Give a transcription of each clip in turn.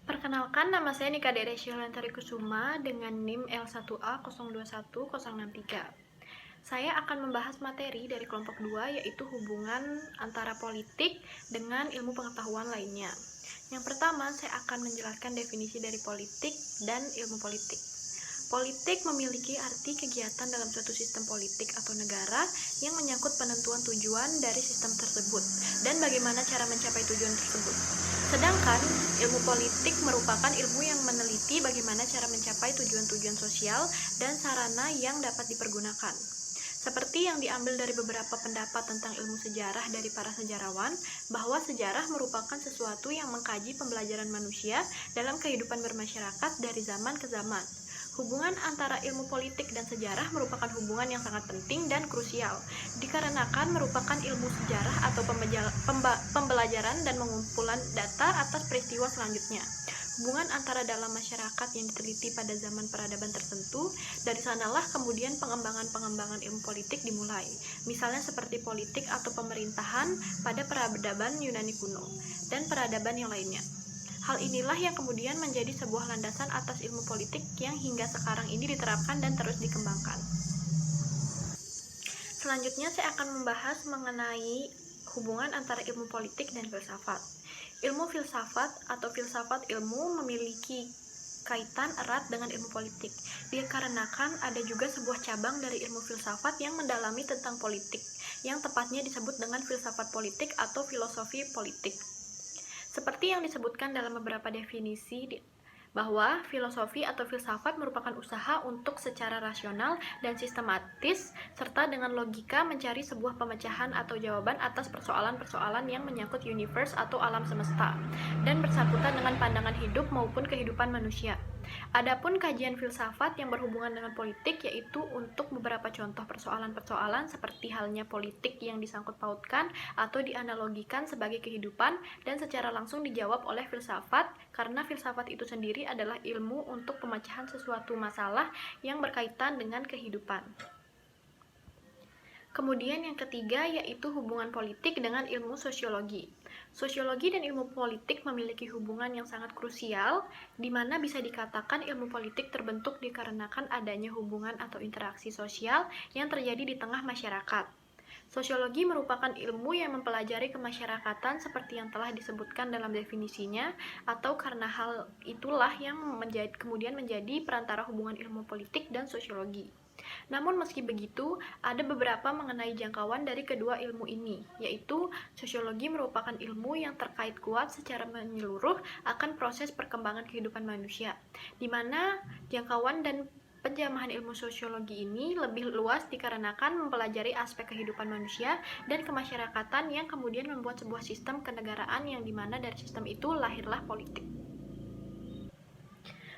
Perkenalkan, nama saya Nika Dede Syilantari Kusuma dengan NIM L1A021063. Saya akan membahas materi dari kelompok 2, yaitu hubungan antara politik dengan ilmu pengetahuan lainnya. Yang pertama, saya akan menjelaskan definisi dari politik dan ilmu politik. Politik memiliki arti kegiatan dalam suatu sistem politik atau negara yang menyangkut penentuan tujuan dari sistem tersebut dan bagaimana cara mencapai tujuan tersebut. Sedangkan ilmu politik merupakan ilmu yang meneliti bagaimana cara mencapai tujuan-tujuan sosial dan sarana yang dapat dipergunakan. Seperti yang diambil dari beberapa pendapat tentang ilmu sejarah dari para sejarawan, bahwa sejarah merupakan sesuatu yang mengkaji pembelajaran manusia dalam kehidupan bermasyarakat dari zaman ke zaman. Hubungan antara ilmu politik dan sejarah merupakan hubungan yang sangat penting dan krusial, dikarenakan merupakan ilmu sejarah atau pembelajaran dan pengumpulan data atas peristiwa selanjutnya. Hubungan antara dalam masyarakat yang diteliti pada zaman peradaban tertentu, dari sanalah kemudian pengembangan ilmu politik dimulai, misalnya seperti politik atau pemerintahan pada peradaban Yunani kuno, dan peradaban yang lainnya. Hal inilah yang kemudian menjadi sebuah landasan atas ilmu politik yang hingga sekarang ini diterapkan dan terus dikembangkan. Selanjutnya saya akan membahas mengenai hubungan antara ilmu politik dan filsafat. Ilmu filsafat atau filsafat ilmu memiliki kaitan erat dengan ilmu politik, dikarenakan ada juga sebuah cabang dari ilmu filsafat yang mendalami tentang politik, yang tepatnya disebut dengan filsafat politik atau filosofi politik. Seperti yang disebutkan dalam beberapa definisi bahwa filosofi atau filsafat merupakan usaha untuk secara rasional dan sistematis serta dengan logika mencari sebuah pemecahan atau jawaban atas persoalan-persoalan yang menyangkut universe atau alam semesta dan bersangkutan dengan pandangan hidup maupun kehidupan manusia. Adapun kajian filsafat yang berhubungan dengan politik yaitu untuk beberapa contoh persoalan-persoalan seperti halnya politik yang disangkut pautkan atau dianalogikan sebagai kehidupan dan secara langsung dijawab oleh filsafat, karena filsafat itu sendiri adalah ilmu untuk pemecahan sesuatu masalah yang berkaitan dengan kehidupan. Kemudian yang ketiga yaitu hubungan politik dengan ilmu sosiologi. Sosiologi dan ilmu politik memiliki hubungan yang sangat krusial, di mana bisa dikatakan ilmu politik terbentuk dikarenakan adanya hubungan atau interaksi sosial yang terjadi di tengah masyarakat. Sosiologi merupakan ilmu yang mempelajari kemasyarakatan seperti yang telah disebutkan dalam definisinya, atau karena hal itulah yang kemudian menjadi perantara hubungan ilmu politik dan sosiologi. Namun meski begitu, ada beberapa mengenai jangkauan dari kedua ilmu ini, yaitu sosiologi merupakan ilmu yang terkait kuat secara menyeluruh akan proses perkembangan kehidupan manusia, di mana jangkauan dan penjamahan ilmu sosiologi ini lebih luas dikarenakan mempelajari aspek kehidupan manusia dan kemasyarakatan yang kemudian membuat sebuah sistem kenegaraan yang dimana dari sistem itu lahirlah politik.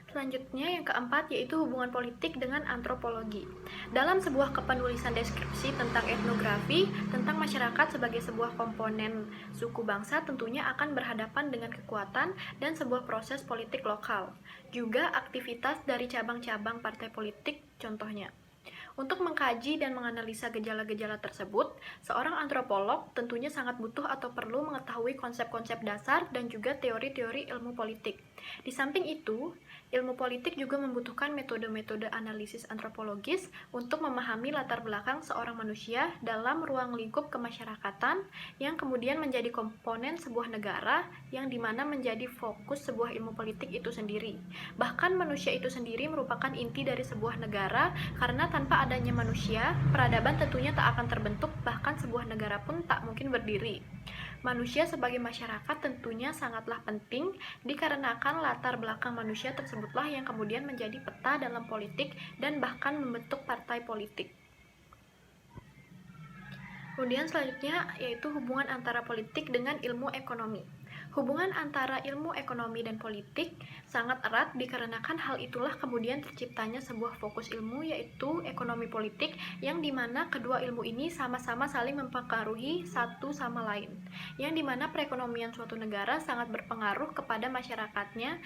Selanjutnya yang keempat yaitu hubungan politik dengan antropologi. Dalam sebuah kepenulisan deskripsi tentang etnografi, tentang masyarakat sebagai sebuah komponen suku bangsa tentunya akan berhadapan dengan kekuatan dan sebuah proses politik lokal. Juga aktivitas dari cabang-cabang partai politik contohnya. Untuk mengkaji dan menganalisa gejala-gejala tersebut, seorang antropolog tentunya sangat butuh atau perlu mengetahui konsep-konsep dasar dan juga teori-teori ilmu politik. Di samping itu, ilmu politik juga membutuhkan metode-metode analisis antropologis untuk memahami latar belakang seorang manusia dalam ruang lingkup kemasyarakatan yang kemudian menjadi komponen sebuah negara yang dimana menjadi fokus sebuah ilmu politik itu sendiri. Bahkan manusia itu sendiri merupakan inti dari sebuah negara, karena tanpa adanya manusia, peradaban tentunya tak akan terbentuk, bahkan sebuah negara pun tak mungkin berdiri. Manusia sebagai masyarakat tentunya sangatlah penting, dikarenakan latar belakang manusia tersebutlah yang kemudian menjadi peta dalam politik dan bahkan membentuk partai politik. Kemudian selanjutnya yaitu hubungan antara politik dengan ilmu ekonomi. Hubungan antara ilmu ekonomi dan politik sangat erat dikarenakan hal itulah kemudian terciptanya sebuah fokus ilmu yaitu ekonomi politik, yang dimana kedua ilmu ini sama-sama saling mempengaruhi satu sama lain, yang dimana perekonomian suatu negara sangat berpengaruh kepada masyarakatnya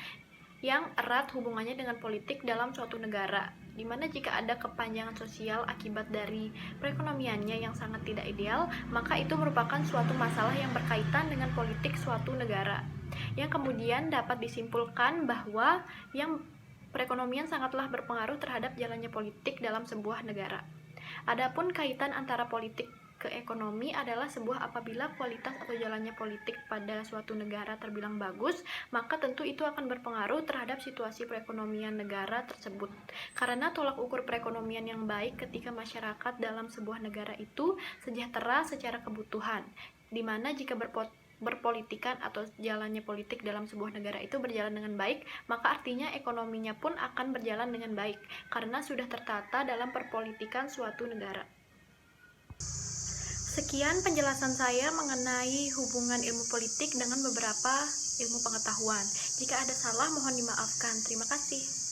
yang erat hubungannya dengan politik dalam suatu negara, di mana jika ada kepanjangan sosial akibat dari perekonomiannya yang sangat tidak ideal, maka itu merupakan suatu masalah yang berkaitan dengan politik suatu negara. yang kemudian dapat disimpulkan bahwa yang perekonomian sangatlah berpengaruh terhadap jalannya politik dalam sebuah negara. Adapun kaitan antara politik ke ekonomi adalah sebuah apabila kualitas atau jalannya politik pada suatu negara terbilang bagus, maka tentu itu akan berpengaruh terhadap situasi perekonomian negara tersebut. Karena tolak ukur perekonomian yang baik ketika masyarakat dalam sebuah negara itu sejahtera secara kebutuhan, di mana jika berpolitikan atau jalannya politik dalam sebuah negara itu berjalan dengan baik, maka artinya ekonominya pun akan berjalan dengan baik, karena sudah tertata dalam perpolitikan suatu negara. Sekian penjelasan saya mengenai hubungan ilmu politik dengan beberapa ilmu pengetahuan. Jika ada salah, mohon dimaafkan. Terima kasih.